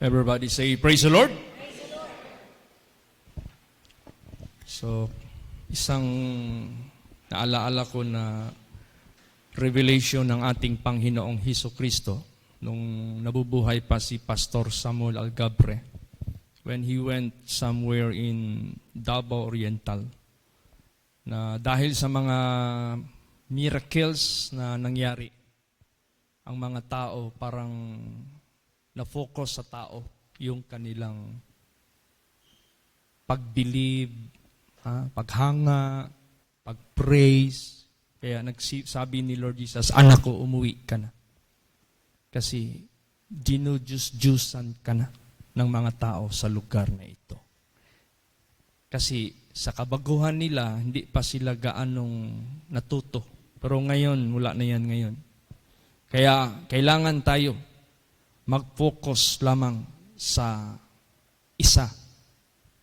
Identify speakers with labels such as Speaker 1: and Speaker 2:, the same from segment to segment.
Speaker 1: Everybody say, Praise the Lord. So, isang naalaala ko na revelation ng ating Panginoong Hesus Kristo nung nabubuhay pa si Pastor Samuel Algabre when he went somewhere in Davao Oriental. Na dahil sa mga miracles na nangyari, ang mga tao parang na-focus sa tao yung kanilang pag-believe, paghanga, pag-praise. Kaya nagsabi ni Lord Jesus, anak ko, umuwi ka na. Kasi dinujus-jusan ka na ng mga tao sa lugar na ito. Kasi sa kabaguhan nila, hindi pa sila gaanong natuto. Pero ngayon, wala na yan ngayon. Kaya kailangan tayo mag-focus lamang sa isa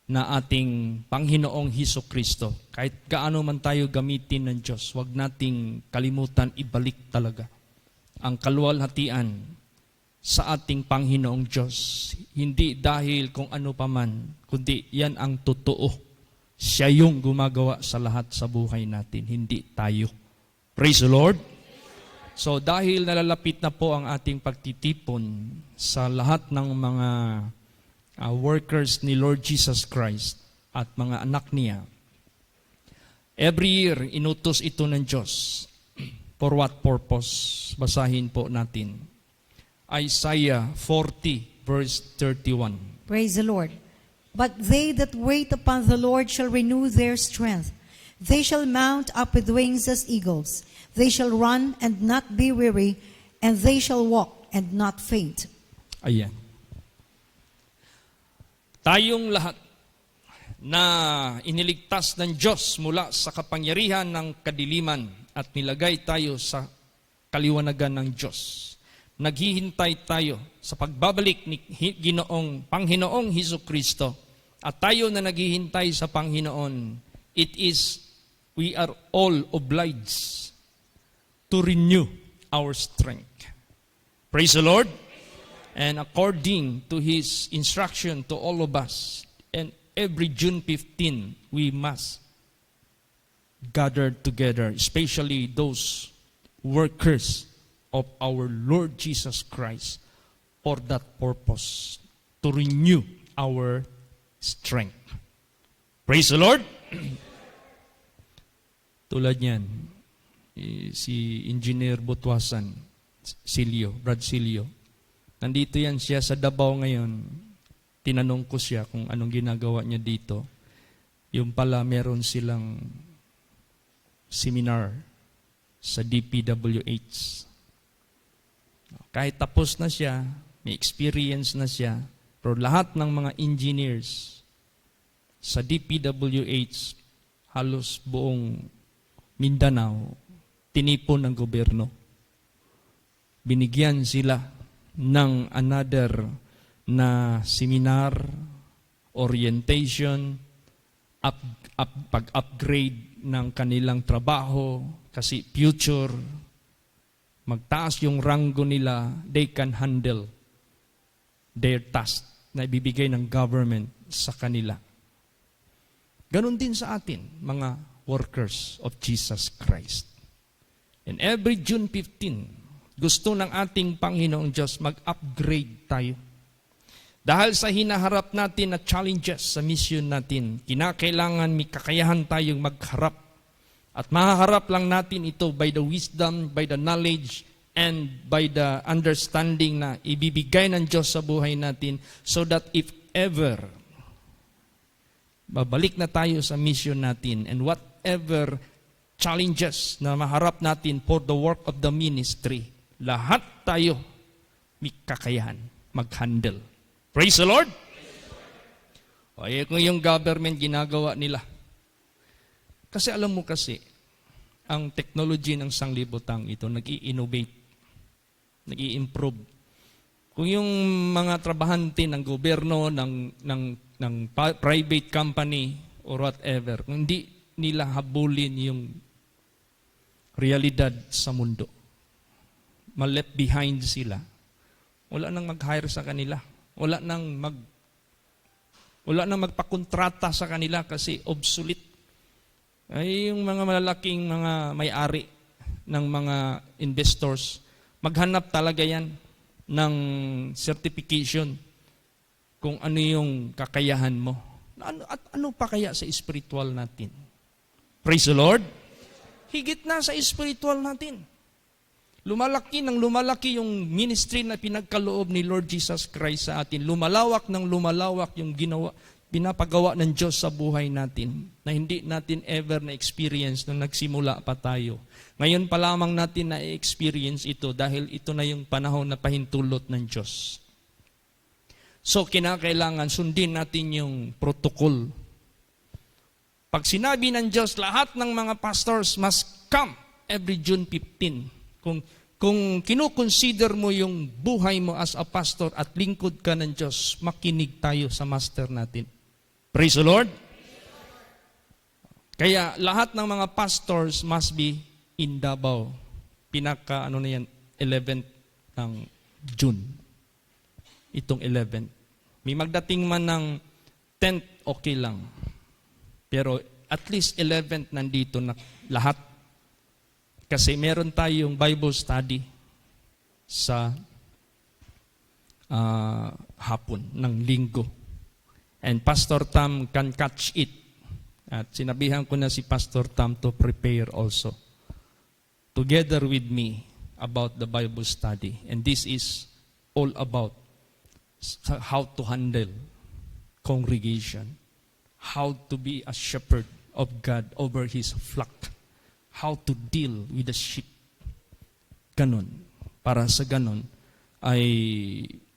Speaker 1: na ating Panginoong Hesus Kristo. Kahit gaano man tayo gamitin ng Diyos, huwag nating kalimutan ibalik talaga ang kaluwalhatian sa ating Panginoong Diyos. Hindi dahil kung ano paman, kundi yan ang totoo. Siya yung gumagawa sa lahat sa buhay natin, hindi tayo. Praise the Lord! So dahil nalalapit na po ang ating pagtitipon sa lahat ng mga workers ni Lord Jesus Christ at mga anak niya, every year inutos ito ng Diyos. For what purpose? Basahin po natin. Isaiah 40 verse 31.
Speaker 2: Praise the Lord. But they that wait upon the Lord shall renew their strength. They shall mount up with wings as eagles. They shall run and not be weary, and they shall walk and not faint.
Speaker 1: Ayan. Tayong lahat na iniligtas ng Diyos mula sa kapangyarihan ng kadiliman at nilagay tayo sa kaliwanagan ng Diyos. Naghihintay tayo sa pagbabalik ni Panginoong Hesus Kristo. At tayo na naghihintay sa Panginoon, we are all obliged to renew our strength. Praise the Lord. And according to His instruction to all of us, and every June 15, we must gather together, especially those workers of our Lord Jesus Christ, for that purpose, to renew our strength. Praise the Lord. Tulad niyan, si Engineer Butwasan, Brad Silio. Nandito yan siya sa Davao ngayon. Tinanong ko siya kung anong ginagawa niya dito. Yung pala meron silang seminar sa DPWH. Kahit tapos na siya, may experience na siya, pero lahat ng mga engineers sa DPWH, halos buong Mindanao, tinipon ng gobyerno. Binigyan sila ng another na seminar, orientation, pag-upgrade ng kanilang trabaho, kasi future, magtaas yung ranggo nila, they can handle their task na ibibigay ng government sa kanila. Ganon din sa atin, mga workers of Jesus Christ. And every June 15, gusto ng ating Panginoong Diyos mag-upgrade tayo. Dahil sa hinaharap natin na challenges sa mission natin, kinakailangan may kakayahan tayong magharap. At mahaharap lang natin ito by the wisdom, by the knowledge, and by the understanding na ibibigay ng Diyos sa buhay natin, so that if ever babalik na tayo sa mission natin, and whatever challenges na maharap natin for the work of the ministry, lahat tayo may kakayahan mag-handle. Praise the Lord! O, kung yung government ginagawa nila. Kasi alam mo kasi, ang technology ng sanglibutang ito, nag-i-innovate, nag-i-improve. Kung yung mga trabahante ng gobyerno, ng private company, or whatever, kung hindi nila habulin yung realidad sa mundo, ma-left behind sila, wala nang mag-hire sa kanila. Wala nang magpakontrata sa kanila kasi obsolete. Ay yung mga malalaking mga may-ari ng mga investors, maghanap talaga yan ng certification kung ano yung kakayahan mo. At ano pa kaya sa spiritual natin? Praise the Lord. Higit na sa spiritual natin. Lumalaki yung ministry na pinagkaloob ni Lord Jesus Christ sa atin. Lumalawak yung pinapagawa ng Diyos sa buhay natin na hindi natin ever na-experience nung nagsimula pa tayo. Ngayon pa lamang natin na-experience ito dahil ito na yung panahon na pahintulot ng Diyos. So, kinakailangan sundin natin yung protocol. Pag sinabi ng Diyos, lahat ng mga pastors must come every June 15. Kung kinukonsider mo yung buhay mo as a pastor at lingkod ka ng Diyos, makinig tayo sa master natin. Praise the Lord. Kaya lahat ng mga pastors must be in Davao. 11th ng June. Itong 11th. May magdating man ng 10th, okay lang. Pero at least 11th nandito na lahat. Kasi meron tayong Bible study sa hapon ng linggo. And Pastor Tam can catch it. At sinabihan ko na si Pastor Tam to prepare also. Together with me about the Bible study. And this is all about how to handle congregation. How to be a shepherd of God over His flock. How to deal with the sheep. Ganon. Para sa ganon ay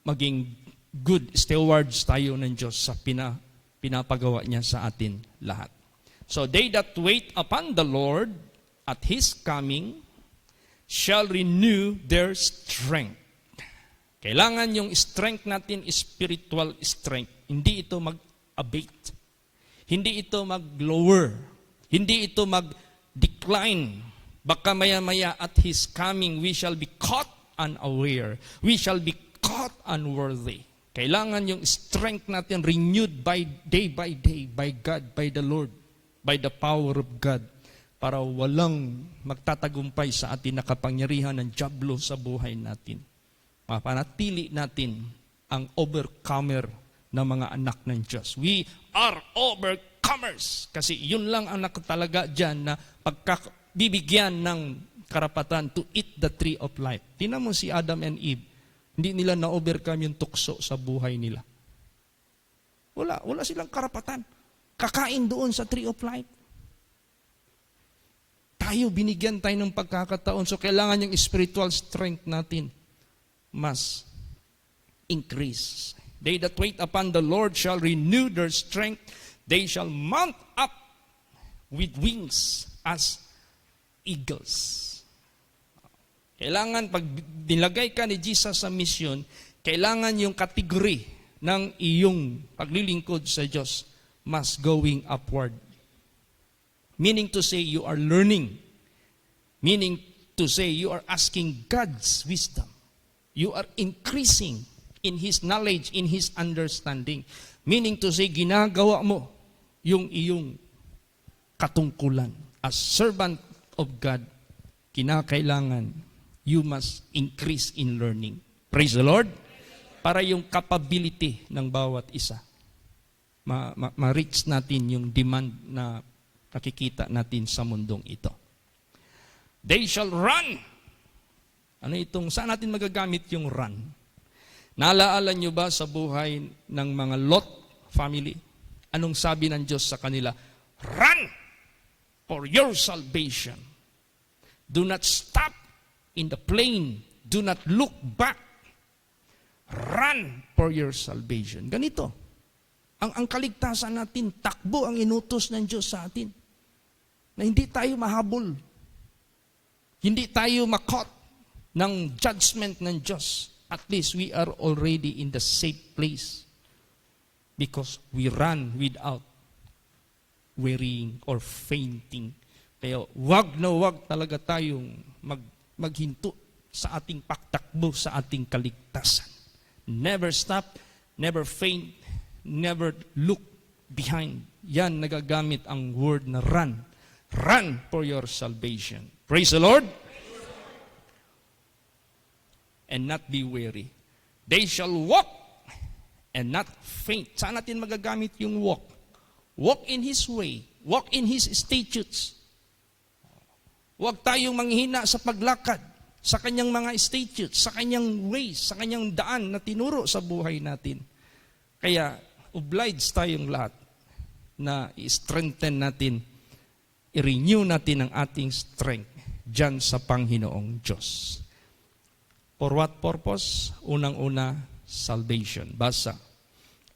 Speaker 1: maging good stewards tayo ng Diyos sa pinapagawa niya sa atin lahat. So they that wait upon the Lord at His coming shall renew their strength. Kailangan yung strength natin, spiritual strength. Hindi ito mag-abate. Hindi ito mag-lower. Hindi ito mag-decline. Baka maya-maya at His coming, we shall be caught unaware. We shall be caught unworthy. Kailangan yung strength natin renewed by day, by God, by the Lord, by the power of God, para walang magtatagumpay sa atin na kapangyarihan ng dyablo sa buhay natin. Mapanatili natin ang overcomer na mga anak ng Diyos. We are overcomers. Kasi yun lang ang nakatalaga dyan na pagkabibigyan ng karapatan to eat the tree of life. Tingnan mo si Adam and Eve. Hindi nila na-overcome yung tukso sa buhay nila. Wala silang karapatan. Kakain doon sa tree of life. Binigyan tayo ng pagkakataon. So kailangan yung spiritual strength natin must increase. They that wait upon the Lord shall renew their strength. They shall mount up with wings as eagles. Kailangan, pag nilagay ka ni Jesus sa mission, kailangan yung kategory ng iyong paglilingkod sa Diyos must going upward. Meaning to say, you are learning. Meaning to say, you are asking God's wisdom. You are increasing in His knowledge, in His understanding. Meaning to say, ginagawa mo yung iyong katungkulan. As servant of God, kinakailangan, you must increase in learning. Praise the Lord. Para yung capability ng bawat isa. Ma-reach natin yung demand na nakikita natin sa mundong ito. They shall run. Saan natin magagamit yung run? Naalaala nyo ba sa buhay ng mga Lot family? Anong sabi ng Diyos sa kanila? Run for your salvation. Do not stop in the plain. Do not look back. Run for your salvation. Ganito. Ang kaligtasan natin, takbo ang inutos ng Diyos sa atin. Na hindi tayo mahabol. Hindi tayo makot ng judgment ng Diyos. At least we are already in the safe place. Because we run without wearying or fainting. Kaya wag na wag talaga tayong maghinto sa ating pagtakbo sa ating kaligtasan. Never stop, never faint, never look behind. Yan, nagagamit ang word na run. Run for your salvation. Praise the Lord. And not be weary. They shall walk and not faint. Saan natin magagamit yung walk? Walk in His way. Walk in His statutes. Huwag tayong manghina sa paglakad sa kanyang mga statutes, sa kanyang ways, sa kanyang daan na tinuro sa buhay natin. Kaya, obliged tayong lahat na i-strengthen natin, i-renew natin ang ating strength dyan sa Panginoong Diyos. For what purpose? Unang-una, salvation. Basa.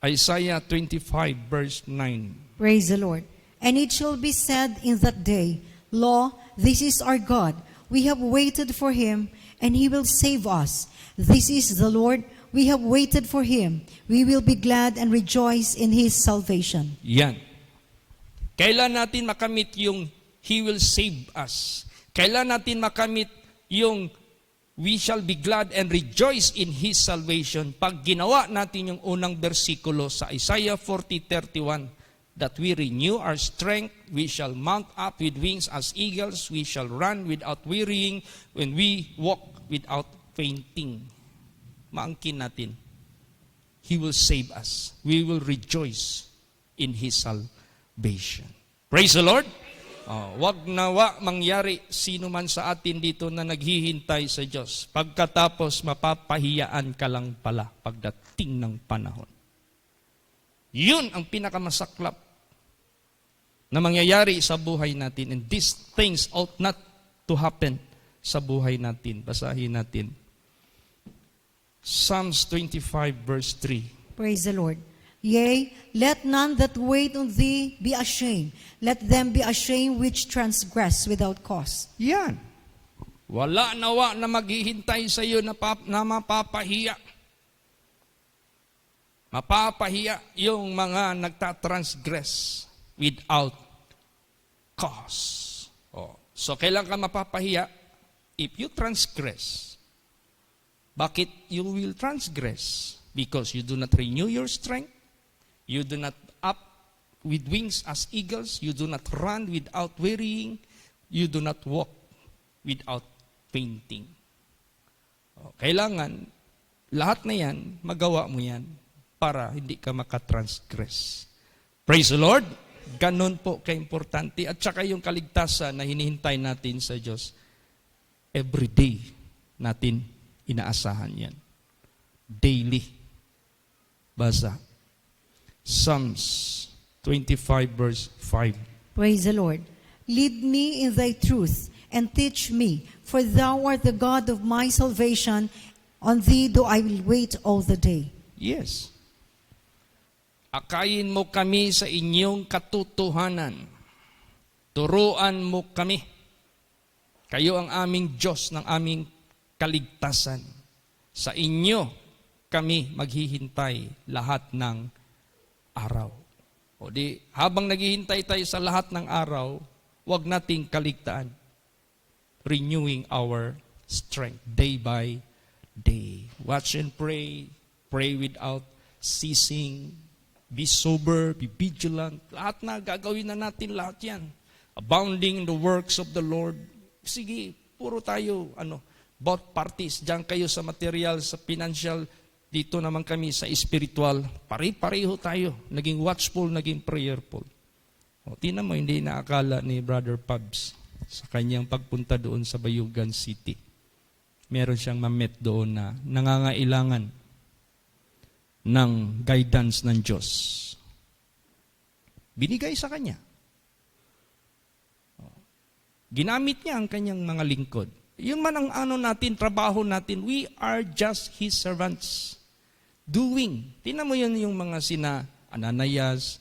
Speaker 1: Isaiah 25 verse 9.
Speaker 2: Praise the Lord. And it shall be said in that day, Lo, this is our God. We have waited for Him, and He will save us. This is the Lord. We have waited for Him. We will be glad and rejoice in His salvation.
Speaker 1: Yan. Kailan natin makamit yung He will save us? Kailan natin makamit yung we shall be glad and rejoice in His salvation? Pag ginawa natin yung unang bersikulo sa Isaiah 40:31, that we renew our strength, we shall mount up with wings as eagles, we shall run without wearying, when we walk without fainting. Maangkin natin, He will save us. We will rejoice in His salvation. Praise the Lord! Wag nawa mangyari sino man sa atin dito na naghihintay sa Diyos. Pagkatapos, mapapahiyaan ka lang pala pagdating ng panahon. Yun ang pinakamasaklap na mangyayari sa buhay natin. And these things ought not to happen sa buhay natin. Basahin natin. Psalms 25 verse 3.
Speaker 2: Praise the Lord. Yea, let none that wait on Thee be ashamed. Let them be ashamed which transgress without cause.
Speaker 1: Yan. Wala nawa na maghihintay sa iyo na mapapahiya. Mapapahiya yung mga nagtatransgress without cause. So, kailan ka mapapahiya? If you transgress. Bakit you will transgress? Because you do not renew your strength. You do not up with wings as eagles. You do not run without wearying. You do not walk without fainting. Kailangan, lahat na yan, magawa mo yan para hindi ka makatransgress. Praise the Lord! Ganon po kaimportante. At saka yung kaligtasan na hinihintay natin sa Diyos, everyday natin inaasahan yan. Daily. Basa. Psalms 25 verse 5.
Speaker 2: Praise the Lord. Lead me in Thy truth, and teach me, for Thou art the God of my salvation. On Thee do I will wait all the day.
Speaker 1: Yes. Akayin mo kami sa inyong katotohanan. Turuan mo kami. Kayo ang aming Diyos ng aming kaligtasan. Sa inyo kami maghihintay lahat ng araw. O di, habang naghihintay tayo sa lahat ng araw, huwag nating kaligtaan. Renewing our strength day by day. Watch and pray. Pray without ceasing. Be sober, be vigilant. Lahat na, gagawin na natin lahat yan. Abounding in the works of the Lord. Sige, puro tayo, both parties. Diyan kayo sa material, sa financial. Dito naman kami sa spiritual. Pare-pareho tayo. Naging watchful, naging prayerful. Tingnan mo, hindi naakala ni Brother Pabs sa kanyang pagpunta doon sa Bayugan City. Meron siyang ma-met doon na nangangailangan ng guidance ng Diyos. Binigay sa kanya. Ginamit niya ang kanyang mga lingkod. Yun man ang natin, trabaho natin, we are just His servants. Doing. Tingnan mo yun yung mga sina Ananias,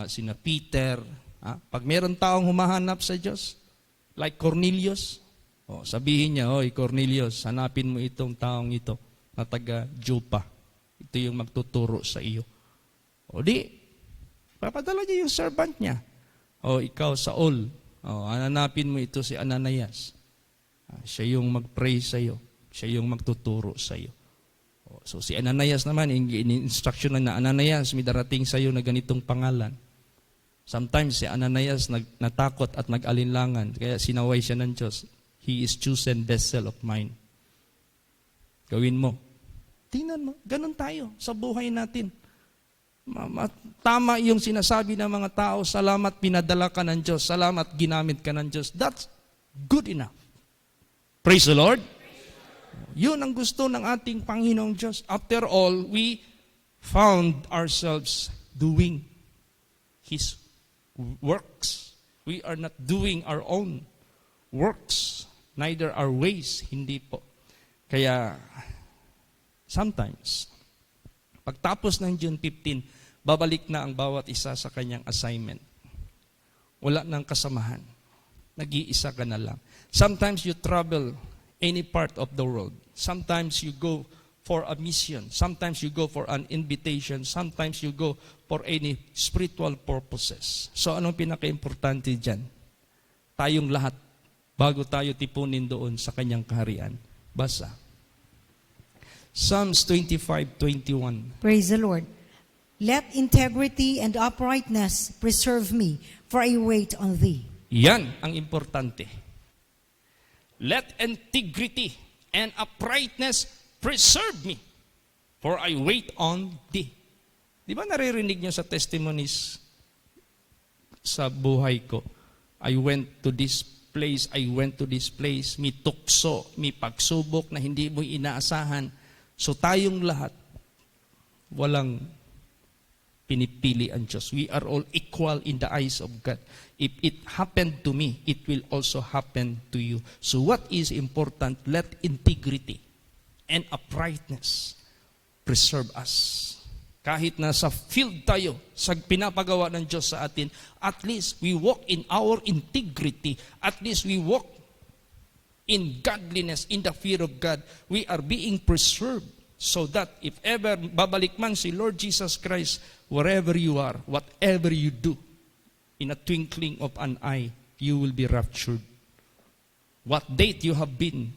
Speaker 1: sina Peter. Pag meron taong humahanap sa Diyos, like Cornelius, sabihin niya, Oy Cornelius, hanapin mo itong taong ito na taga Joppa. Ito yung magtuturo sa iyo. O di, papadala niya yung servant niya. O ikaw, Saul, hanapin mo ito si Ananias. Siya yung mag-pray sa iyo. Siya yung magtuturo sa iyo. So si Ananias naman, in-instruction na Ananias, may darating sa iyo na ganitong pangalan. Sometimes si Ananias natakot at nag-alinlangan, kaya sinaway siya ng Diyos. He is chosen vessel of mine. Gawin mo. Tingnan mo, ganun tayo sa buhay natin. Tama yung sinasabi ng mga tao, salamat pinadala ka ng Diyos, salamat ginamit ka ng Diyos. That's good enough. Praise the Lord. Yun ang gusto ng ating Panginoong Diyos. After all, we found ourselves doing His works. We are not doing our own works, neither our ways, hindi po. Kaya, sometimes, pagtapos ng June 15, babalik na ang bawat isa sa kanyang assignment. Wala nang kasamahan. Nag-iisa ka na lang. Sometimes you travel any part of the world. Sometimes you go for a mission. Sometimes you go for an invitation. Sometimes you go for any spiritual purposes. So anong pinaka-importante dyan? Tayong lahat, bago tayo tipunin doon sa kanyang kaharian. Basa. Psalms 25:21.
Speaker 2: Praise the Lord. Let integrity and uprightness preserve me, for I wait on thee.
Speaker 1: Yan ang importante. Let integrity and uprightness preserve me, for I wait on thee. Di ba naririnig niyo sa testimonies sa buhay ko? I went to this place, I went to this place, may tukso, may pagsubok na hindi mo inaasahan. So tayong lahat, walang pinipili ang Diyos. We are all equal in the eyes of God. If it happened to me, it will also happen to you. So what is important? Let integrity and uprightness preserve us. Kahit nasa field tayo, sa pinapagawa ng Diyos sa atin, at least we walk in our integrity. At least we walk in godliness, in the fear of God. We are being preserved so that if ever babalik man si Lord Jesus Christ, wherever you are, whatever you do, in a twinkling of an eye, you will be raptured. What date you have been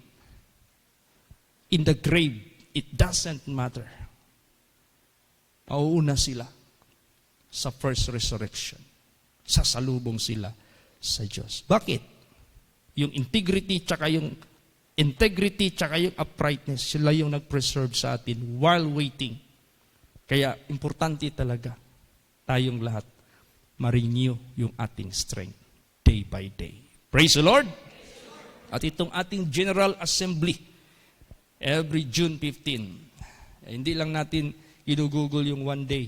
Speaker 1: in the grave, it doesn't matter. Mauuna sila sa first resurrection. Sasalubong sila sa Diyos. Bakit? Yung integrity tsaka yung uprightness, sila yung nag-preserve sa atin while waiting. Kaya importante talaga tayong lahat ma-renew yung ating strength day by day. Praise the Lord! At itong ating General Assembly, every June 15, hindi lang natin ginugugol yung one day.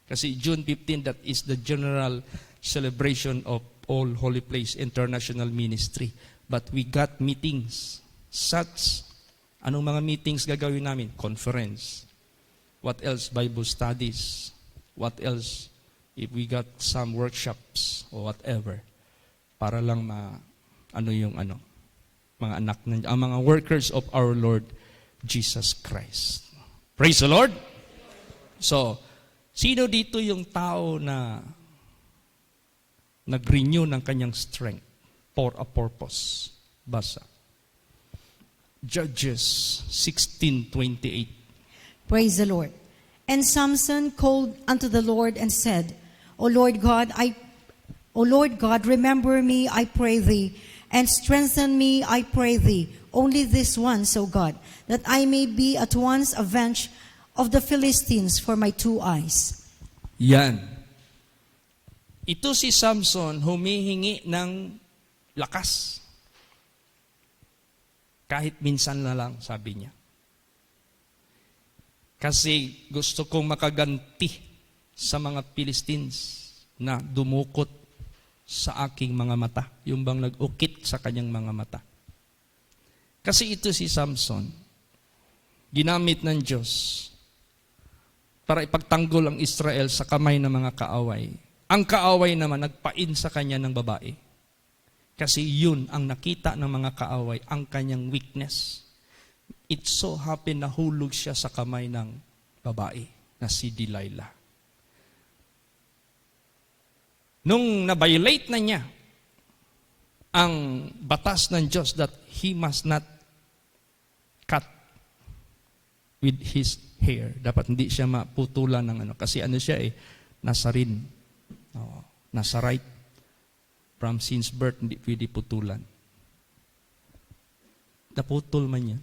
Speaker 1: Kasi June 15, that is the general celebration of All Holy Place International Ministry. But we got meetings. Anong mga meetings gagawin namin? Conference. What else? Bible studies. What else? If we got some workshops or whatever, para lang mga anak ang mga workers of our Lord Jesus Christ. Praise the Lord. So, sino dito yung tao na nag-renew ng kanyang strength for a purpose? Basa. Judges 16:28.
Speaker 2: Praise the Lord. And Samson called unto the Lord and said, O Lord God, remember me, I pray thee, and strengthen me, I pray thee, only this once, O God, that I may be at once avenged of the Philistines for my 2 eyes.
Speaker 1: Yan. Ito si Samson humihingi ng lakas. Kahit minsan na lang, sabi niya. Kasi gusto kong makaganti sa mga Philistines na dumukot sa aking mga mata. Yung bang nag-ukit sa kanyang mga mata. Kasi ito si Samson, ginamit ng Diyos para ipagtanggol ang Israel sa kamay ng mga kaaway. Ang kaaway naman nagpain sa kanya ng babae. Kasi yun ang nakita ng mga kaaway, ang kanyang weakness. It so happened na hulog siya sa kamay ng babae na si Delilah. Nung na-violate na niya ang batas ng Diyos that he must not cut with his hair. Dapat hindi siya maputulan ng ano. Kasi ano siya Nazarene. Nazarite. From since birth, hindi pwede putulan. Naputol man niya.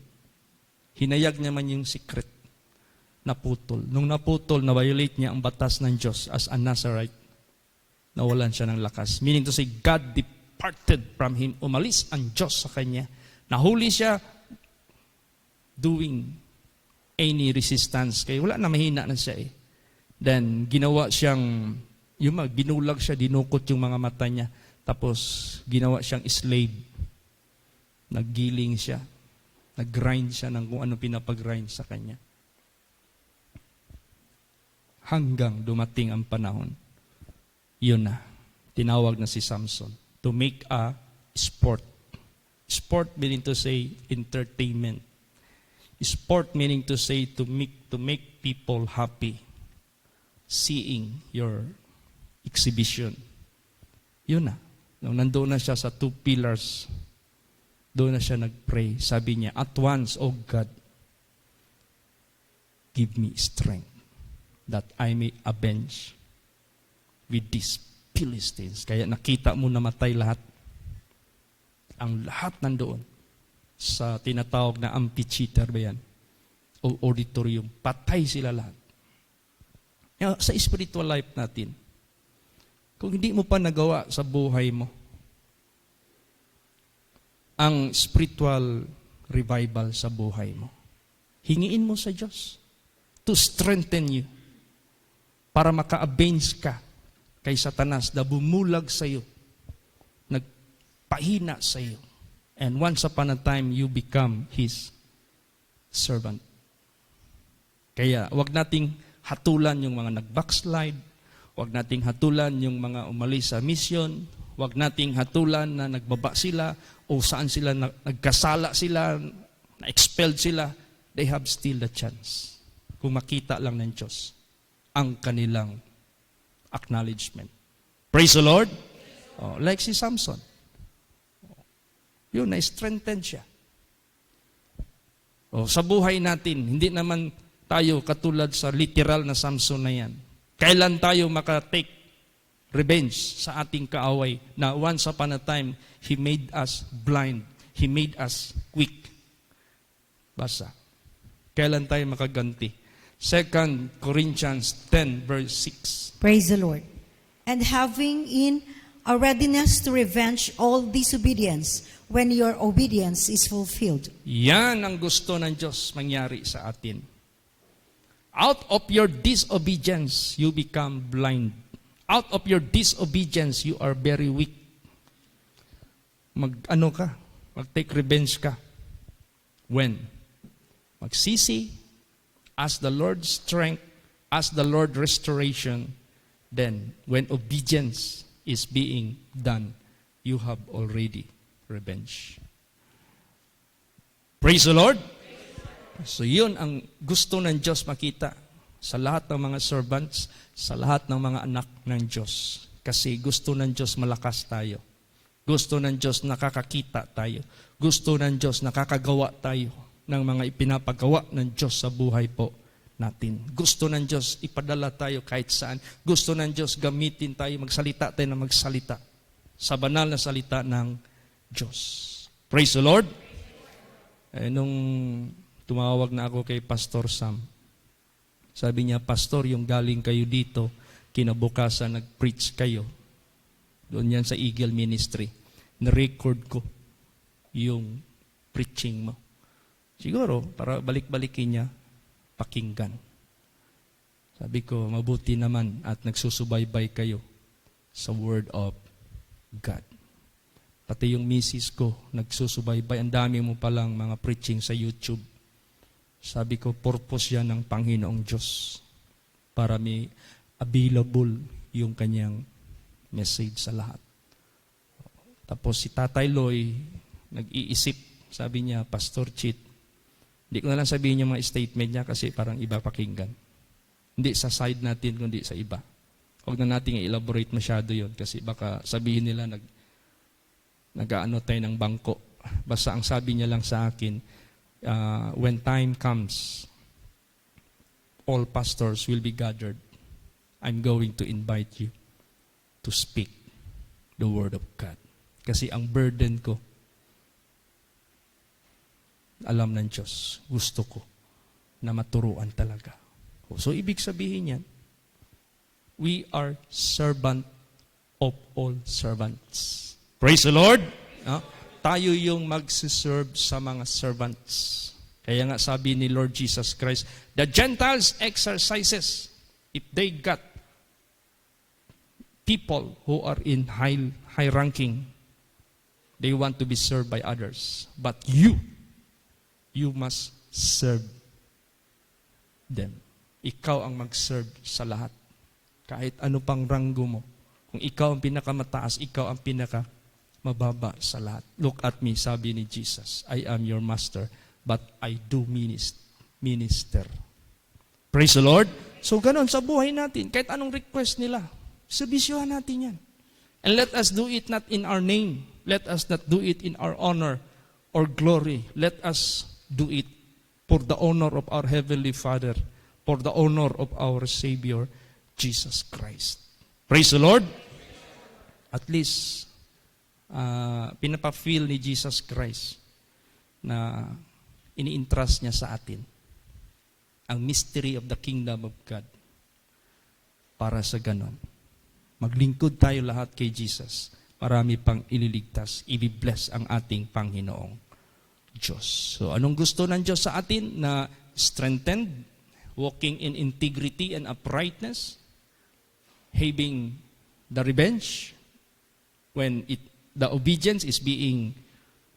Speaker 1: Hinayag niya man yung secret. Naputol. Nung naputol, na-violate niya ang batas ng Diyos as a Nazarite. Nawalan siya ng lakas. Meaning to say, God departed from him. Umalis ang Diyos sa kanya. Nahuli siya doing any resistance. Kaya wala na, mahina na siya Then, ginawa siyang, ginulag siya, dinukot yung mga mata niya. Tapos, ginawa siyang slave. Naggiling siya. Nag-grind siya ng kung ano pinapag-grind sa kanya. Hanggang dumating ang panahon. Yun na. Tinawag na si Samson to make a sport. Sport meaning to say entertainment. Sport meaning to say to make people happy. Seeing your exhibition. Yun na. Nung nandoon na siya sa 2 pillars, doon na siya nag-pray. Sabi niya, at once, O God, give me strength that I may avenge with these Philistines. Kaya nakita mo namatay lahat. Ang lahat nandoon sa tinatawag na amphitheater ba yan? O auditorium. Patay sila lahat. Sa spiritual life natin, kung hindi mo pa nagawa sa buhay mo, ang spiritual revival sa buhay mo, hingiin mo sa Diyos to strengthen you para maka-avenge ka kay Satanas na bumulag sa iyo, nagpahina sa iyo. And once upon a time, you become His servant. Kaya wag nating hatulan yung mga nag-backslide, wag nating hatulan yung mga umalis sa mission, wag nating hatulan na nagbaba sila o saan sila nagkasala sila, na-expelled sila. They have still the chance. Kung makita lang ng Diyos ang kanilang acknowledgement. Praise the Lord. Like si Samson. Yun, na-strengthen siya. Sa buhay natin, hindi naman tayo katulad sa literal na Samson na yan. Kailan tayo makatake revenge sa ating kaaway na once upon a time, he made us blind. He made us weak. Basa. Kailan tayo makaganti? 2 Corinthians 10 verse 6.
Speaker 2: Praise the Lord. And having in a readiness to revenge all disobedience when your obedience is fulfilled.
Speaker 1: Yan ang gusto ng Diyos mangyari sa atin. Out of your disobedience, you become blind. Out of your disobedience, you are very weak. Mag-take revenge ka. When? Magsisi, ask the Lord's strength, ask the Lord restoration, then when obedience is being done, you have already revenge. Praise the Lord. So yun ang gusto ng Diyos makita sa lahat ng mga servants, sa lahat ng mga anak ng Diyos. Kasi gusto ng Diyos malakas tayo. Gusto ng Diyos nakakakita tayo. Gusto ng Diyos nakakagawa tayo ng mga ipinapagawa ng Diyos sa buhay po natin. Gusto ng Diyos ipadala tayo kahit saan. Gusto ng Diyos gamitin tayo, magsalita tayo na magsalita sa banal na salita ng Diyos. Praise the Lord. Nung tumawag na ako kay Pastor Sam, sabi niya, Pastor, yung galing kayo dito, kinabukasan nag-preach kayo. Doon yan sa Eagle Ministry. Na-record ko yung preaching mo. Siguro, para balik-balikin niya, pakinggan. Sabi ko, mabuti naman at nagsusubaybay kayo sa Word of God. Pati yung misis ko, nagsusubaybay. Ang dami mo palang mga preaching sa YouTube. Sabi ko, purpose yan ng Panginoong Diyos para may available yung kanyang message sa lahat. Tapos si Tatay Loy, nag-iisip, sabi niya, Pastor Chit, hindi ko na lang sabihin yung mga statement niya kasi parang iba pakinggan. Hindi sa side natin, kundi sa iba. Huwag na natin i-elaborate masyado yun kasi baka sabihin nila nag-aano tayo ng bangko. Basta ang sabi niya lang sa akin, when time comes, all pastors will be gathered, I'm going to invite you to speak the Word of God. Kasi ang burden ko, alam ng Diyos, gusto ko na maturuan talaga. So, ibig sabihin yan, we are servant of all servants. Praise the Lord! Tayo yung magsiserve sa mga servants. Kaya nga sabi ni Lord Jesus Christ, the Gentiles exercises, if they got people who are in high ranking, they want to be served by others. But you must serve them. Ikaw ang mag-serve sa lahat. Kahit ano pang ranggo mo. Kung ikaw ang pinakamataas, ikaw ang pinakamababa sa lahat. Look at me, sabi ni Jesus, I am your master, but I do minister. Praise the Lord. So ganon sa buhay natin. Kahit anong request nila, servisyohan natin yan. And let us do it not in our name. Let us not do it in our honor or glory. Let us do it for the honor of our Heavenly Father, for the honor of our Savior, Jesus Christ. Praise the Lord. At least, pinapa-feel ni Jesus Christ na ini-entrust niya sa atin ang mystery of the kingdom of God. Para sa ganon, maglingkod tayo lahat kay Jesus. Marami pang ililigtas, i-bless ang ating Panginoong Diyos. So anong gusto ng Diyos sa atin? Na strengthened, walking in integrity and uprightness, having the revenge when the obedience is being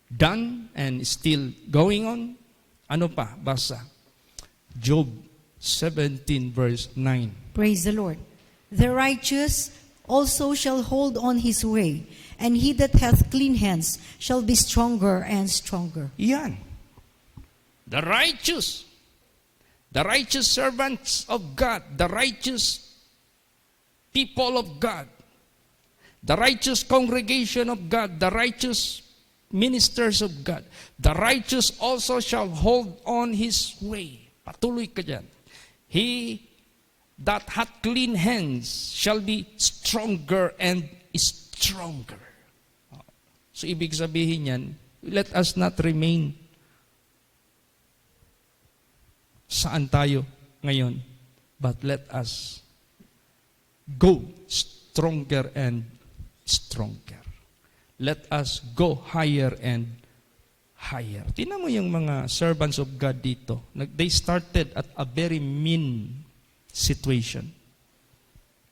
Speaker 1: done and still going on. Ano pa? Basa. Job 17 verse 9.
Speaker 2: Praise the Lord. The righteous also shall hold on his way, and he that hath clean hands shall be stronger and stronger.
Speaker 1: Yan. The righteous servants of God, the righteous people of God, the righteous congregation of God, the righteous ministers of God, the righteous also shall hold on his way. Patuloy ka dyan. He that hath clean hands shall be stronger and stronger. So ibig sabihin yan, let us not remain saan tayo ngayon, but let us go stronger and stronger. Let us go higher and higher. Tingnan mo yung mga servants of God dito. They started at a very mean situation.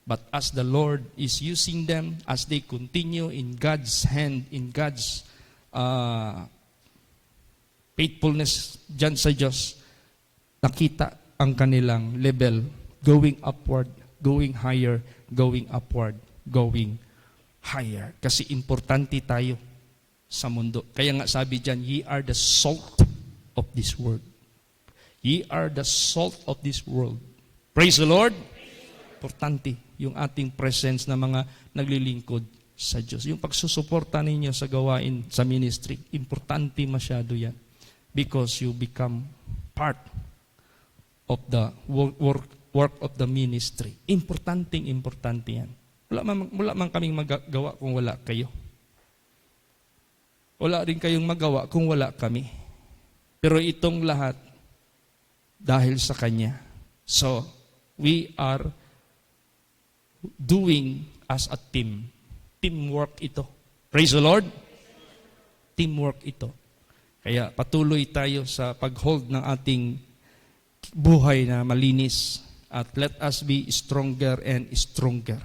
Speaker 1: But as the Lord is using them, as they continue in God's hand, in God's faithfulness dyan sa Diyos, nakita ang kanilang level going upward, going higher, going upward, going higher. Kasi importante tayo sa mundo. Kaya nga sabi dyan, ye are the salt of this world. Ye are the salt of this world. Praise the Lord. Importante yung ating presence na mga naglilingkod sa Diyos. Yung pagsusuporta ninyo sa gawain sa ministry, importante masyado yan. Because you become part of the work of the ministry. Importante yan. Wala man kaming magagawa kung wala kayo. Wala rin kayong magawa kung wala kami. Pero itong lahat, dahil sa Kanya. So, we are doing as a team. Teamwork ito. Praise the Lord. Teamwork ito. Kaya patuloy tayo sa pag-hold ng ating buhay na malinis. At let us be stronger and stronger.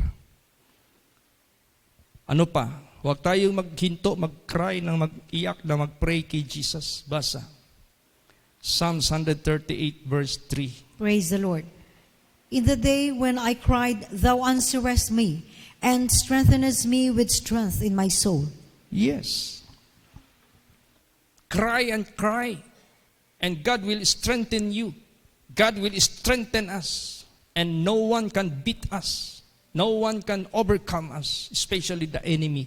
Speaker 1: Ano pa? Huwag tayong maghinto, mag-cry, mag-iyak, na mag-pray kay Jesus. Basa. Psalms 138 verse 3.
Speaker 2: Praise the Lord. In the day when I cried, thou answerest me, and strengthenest me with strength in my soul.
Speaker 1: Yes. Cry and cry, and God will strengthen you. God will strengthen us, and no one can beat us. No one can overcome us, especially the enemy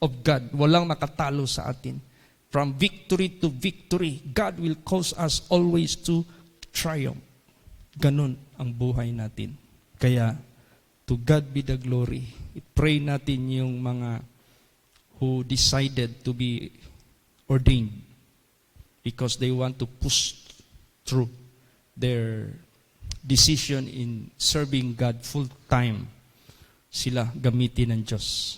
Speaker 1: of God. Walang makatalo sa atin. From victory to victory, God will cause us always to triumph. Ganon ang buhay natin. Kaya, to God be the glory. I-pray natin yung mga who decided to be ordained because they want to push through their decision in serving God full time. Sila gamitin ng Diyos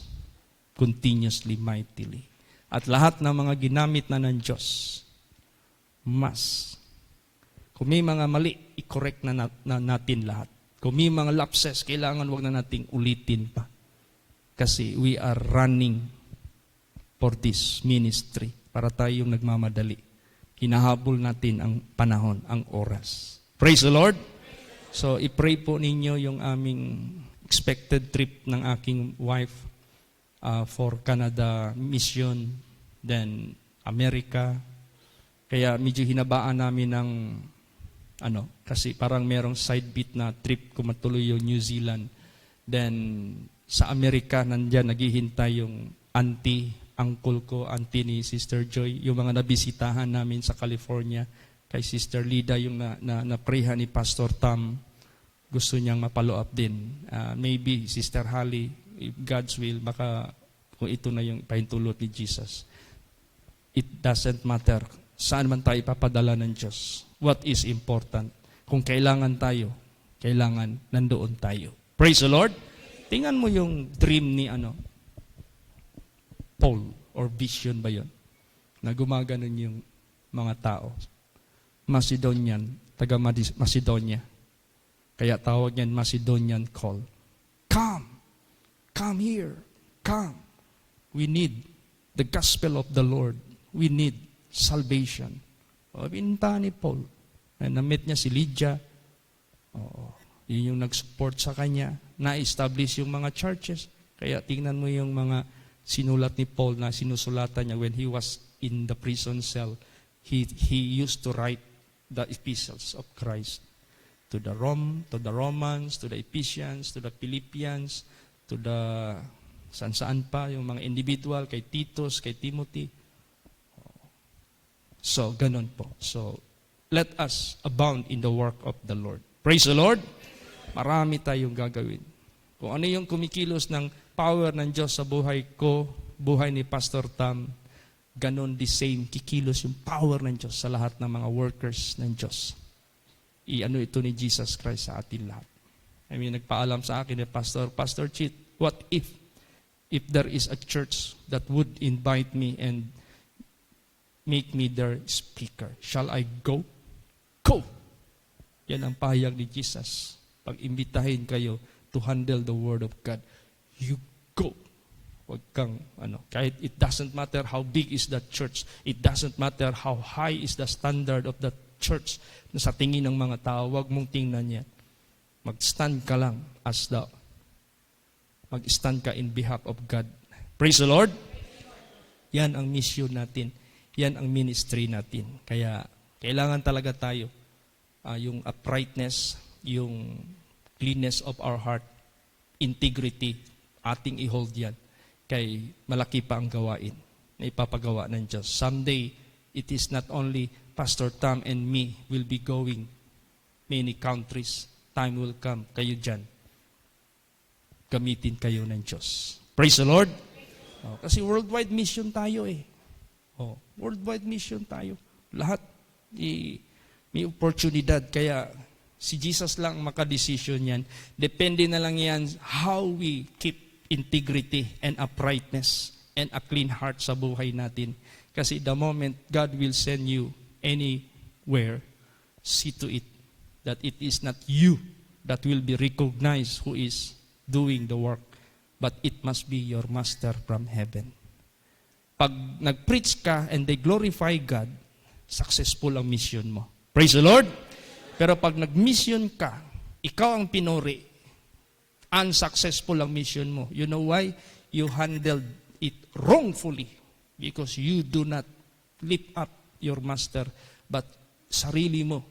Speaker 1: continuously, mightily. At lahat ng mga ginamit na ng Diyos, kung may mga mali, i-correct na natin lahat. Kung may mga lapses, kailangan wag na nating ulitin pa. Kasi we are running for this ministry para tayong nagmamadali. Hinahabol natin ang panahon, ang oras. Praise the Lord! So, i-pray po ninyo yung aming expected trip ng aking wife for Canada mission, then America. Kaya medyo hinabaan namin ng kasi parang merong side beat na trip kung matuloy yung New Zealand. Then, sa Amerika, nandyan, naghihintay yung uncle ko, auntie ni Sister Joy, yung mga nabisitahan namin sa California, kay Sister Lida, yung na-preha ni Pastor Tom, gusto niyang mapalo up din. Maybe Sister Holly, if God's will, baka kung ito na yung pahintulot ni Jesus. It doesn't matter saan man tayo ipapadala ng Diyos. What is important? Kung kailangan tayo, kailangan nandoon tayo. Praise the Lord! Tingnan mo yung dream ni Paul, or vision ba yun? Na gumaganon yung mga tao. Macedonian, taga Macedonia. Kaya tawag niyan Macedonian call. Come here, come. We need the gospel of the Lord. We need salvation. Binta ni Paul. Na-meet niya si Lydia. Yun yung nag-support sa kanya. Na-establish yung mga churches. Kaya tingnan mo yung mga sinulat ni Paul na sinusulatan niya when he was in the prison cell. He used to write the epistles of Christ to the Romans, to the Ephesians, to the Philippians, to the saan-saan pa, yung mga individual, kay Titus, kay Timothy. So, ganun po. So, let us abound in the work of the Lord. Praise the Lord! Marami tayong gagawin. Kung ano yung kumikilos ng power ng Diyos sa buhay ko, buhay ni Pastor Tam, ganun the same, kikilos yung power ng Diyos sa lahat ng mga workers ng Diyos. Ito ni Jesus Christ sa atin lahat. Nagpaalam sa akin ni Pastor Chit, what if there is a church that would invite me and make me their speaker? Shall I go? Go! Yan ang pahayag ni Jesus. Pag imbitahin kayo to handle the Word of God, you go. Huwag kang, kahit it doesn't matter how big is that church, it doesn't matter how high is the standard of that church na sa tingin ng mga tao, huwag mong tingnan yan. Mag-stand ka lang mag-stand ka in behalf of God. Praise the Lord! Yan ang mission natin. Yan ang ministry natin. Kaya, kailangan talaga tayo, yung uprightness, yung cleanness of our heart, integrity, ating i-hold yan. Kay malaki pa ang gawain na ipapagawa ng Diyos. Someday, it is not only Pastor Tom and me will be going many countries. Time will come, kayo dyan. Gamitin kayo ng Diyos. Praise the Lord! Kasi worldwide mission tayo worldwide mission tayo. Lahat may oportunidad. Kaya si Jesus lang makadesisyon yan. Depende na lang yan how we keep integrity and uprightness and a clean heart sa buhay natin. Kasi the moment God will send you anywhere, see to it that it is not you that will be recognized who is doing the work, but it must be your Master from heaven. Pag nag-preach ka and they glorify God, successful ang mission mo. Praise the Lord! Pero pag nag-mission ka, ikaw ang pinuri, unsuccessful ang mission mo. You know why? You handled it wrongfully because you do not lift up your Master, but sarili mo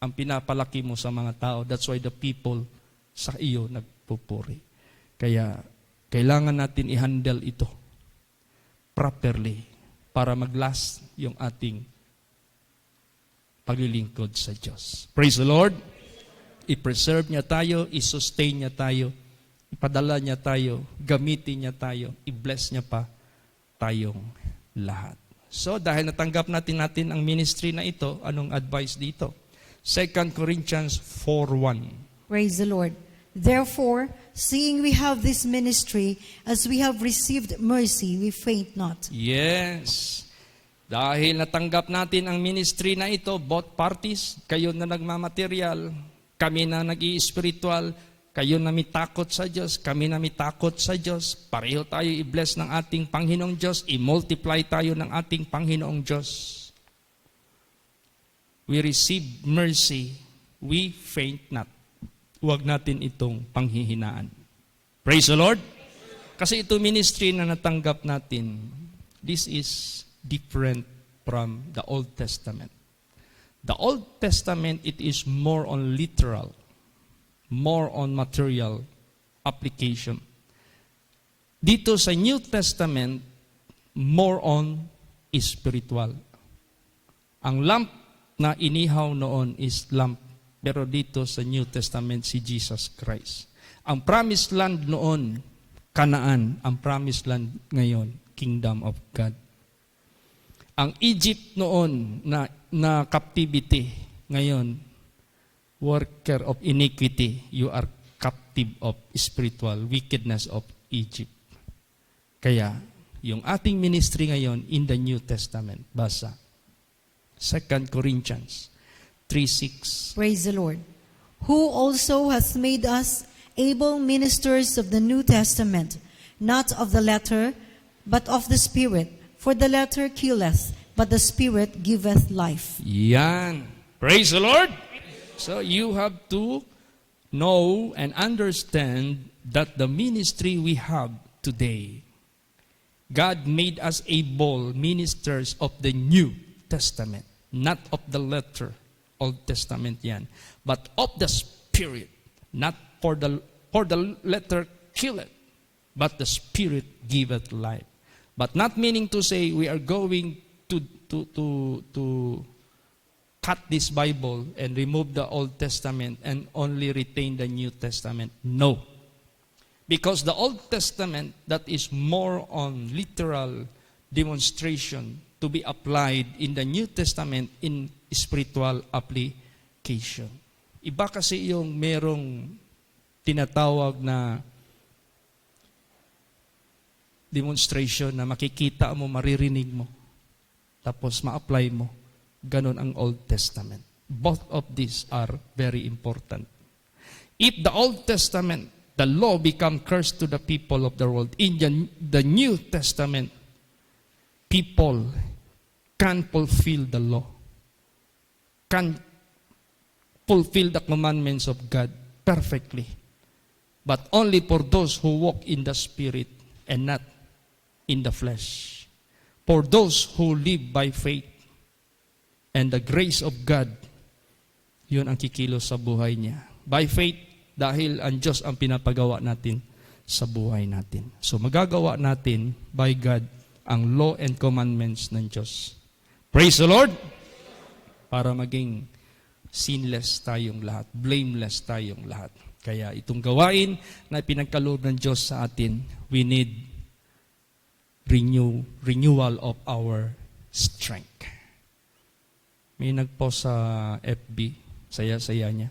Speaker 1: ang pinapalaki mo sa mga tao. That's why the people sa iyo nagpupuri. Kaya, kailangan natin i-handle ito properly para mag-last yung ating paglilingkod sa Diyos. Praise the Lord! i-preserve niya tayo, i-sustain niya tayo, ipadala niya tayo, gamitin niya tayo, i-bless niya pa tayong lahat. So dahil natanggap natin ang ministry na ito, anong advice dito? 2 Corinthians 4:1.
Speaker 2: Praise the Lord. Therefore, seeing we have this ministry, as we have received mercy, we faint not.
Speaker 1: Yes. Dahil natanggap natin ang ministry na ito, both parties, kayo na nagmamaterial, kami na nag-i-spiritual, kayo na may takot sa Diyos, kami na may takot sa Diyos, pareho tayo i-bless ng ating Panginoong Diyos, i-multiply tayo ng ating Panginoong Diyos. We receive mercy, we faint not. Huwag natin itong panghihinaan. Praise the Lord! Kasi ito ministry na natanggap natin, this is different from the Old Testament. The Old Testament, it is more on literal, more on material application. Dito sa New Testament, more on spiritual. Ang lamp na inihaw noon is lamp, pero dito sa New Testament si Jesus Christ. Ang promised land noon, Canaan. Ang promised land ngayon, Kingdom of God. Ang Egypt noon na captivity, ngayon, worker of iniquity, you are captive of spiritual wickedness of Egypt. Kaya, yung ating ministry ngayon in the New Testament, basa, 2 Corinthians 3:6.
Speaker 2: Praise the Lord. Who also has made us able ministers of the New Testament, not of the letter, but of the Spirit. For the letter killeth, but the Spirit giveth life.
Speaker 1: Yan. Praise the Lord. So you have to know and understand that the ministry we have today, God made us able ministers of the New Testament, not of the letter. Old Testament yan. But of the Spirit, not for the letter kill it, but the Spirit giveth life. But not meaning to say we are going to cut this Bible and remove the Old Testament and only retain the New Testament. No. Because the Old Testament, that is more on literal demonstration to be applied in the New Testament in spiritual application. Iba kasi yung merong tinatawag na demonstration na makikita mo, maririnig mo, tapos ma-apply mo. Ganon ang Old Testament. Both of these are very important. If the Old Testament, the law become cursed to the people of the world, in the New Testament, people can fulfill the law, can fulfill the commandments of God perfectly. But only for those who walk in the Spirit and not in the flesh. For those who live by faith and the grace of God, yun ang kikilos sa buhay niya. By faith, dahil ang Diyos ang pinapagawa natin sa buhay natin. So magagawa natin by God ang law and commandments ng Diyos. Praise the Lord! Para maging sinless tayong lahat, blameless tayong lahat. Kaya itong gawain na pinagkaloob ng Diyos sa atin, we need renewal of our strength. May nagpost sa FB, saya-saya niya.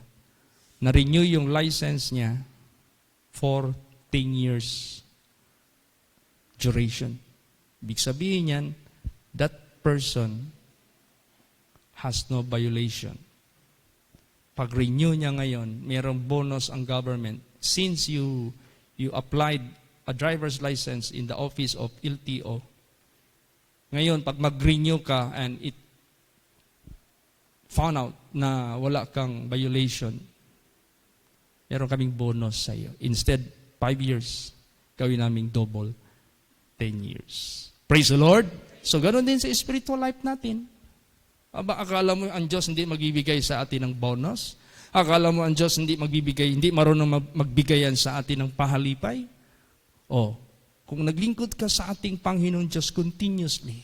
Speaker 1: Na-renew yung license niya for 10 years duration. Ibig sabihin niyan, that person has no violation. Pag-renew niya ngayon, mayroong bonus ang government. Since you applied a driver's license in the office of LTO, ngayon, pag mag-renew ka and it found out na wala kang violation, meron kaming bonus sa iyo. Instead, 5 years, gawin naming double, 10 years. Praise the Lord! So, ganoon din sa spiritual life natin. Aba, akala mo ang Diyos hindi magbibigay sa atin ng bonus? Akala mo ang Diyos hindi marunong magbigayan sa atin ng pahalipay? O, kung naglingkod ka sa ating Panginoon Diyos continuously,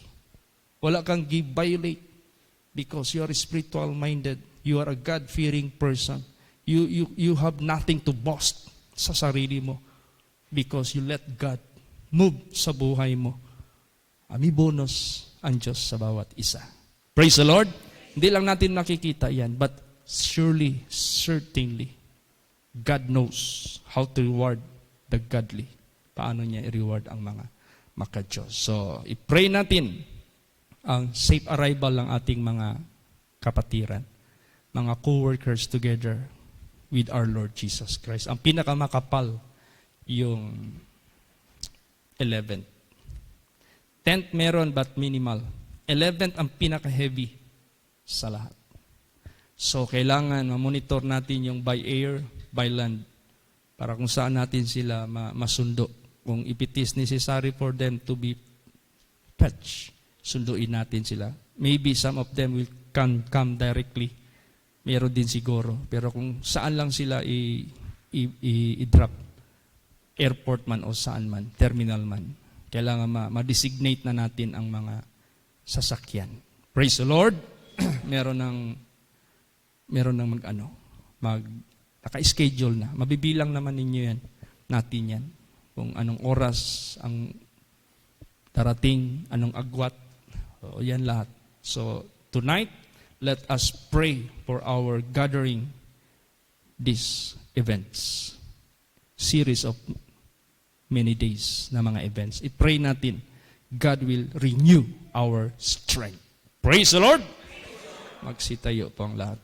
Speaker 1: wala kang violate because you are spiritual-minded, you are a God-fearing person, You have nothing to boast sa sarili mo because you let God move sa buhay mo. May bonus ang Diyos sa bawat isa. Praise the Lord. Hindi lang natin nakikita yan, but surely, certainly, God knows how to reward the godly. Paano niya i-reward ang mga maka-Diyos. So, i-pray natin ang safe arrival ng ating mga kapatiran, mga co-workers together with our Lord Jesus Christ. Ang pinakamakapal, yung 11th. 10th meron but minimal. 11th ang pinaka-heavy sa lahat. So, kailangan ma-monitor natin yung by air, by land, para kung saan natin sila masundo. Kung if it is necessary for them to be fetched, sunduin natin sila. Maybe some of them will come directly. Meron din siguro. Pero kung saan lang sila i-drop, airport man o saan man, terminal man, kailangan ma-designate na natin ang mga sasakyan. Praise the Lord. meron ng naka-schedule na. Mabibilang naman ninyo yan, natin yan. Kung anong oras ang darating, anong agwat, o yan lahat. So, tonight, let us pray for our gathering these events. Series of many days na mga events. I-pray natin, God will renew our strength. Praise the Lord! Magsitayo po ang lahat.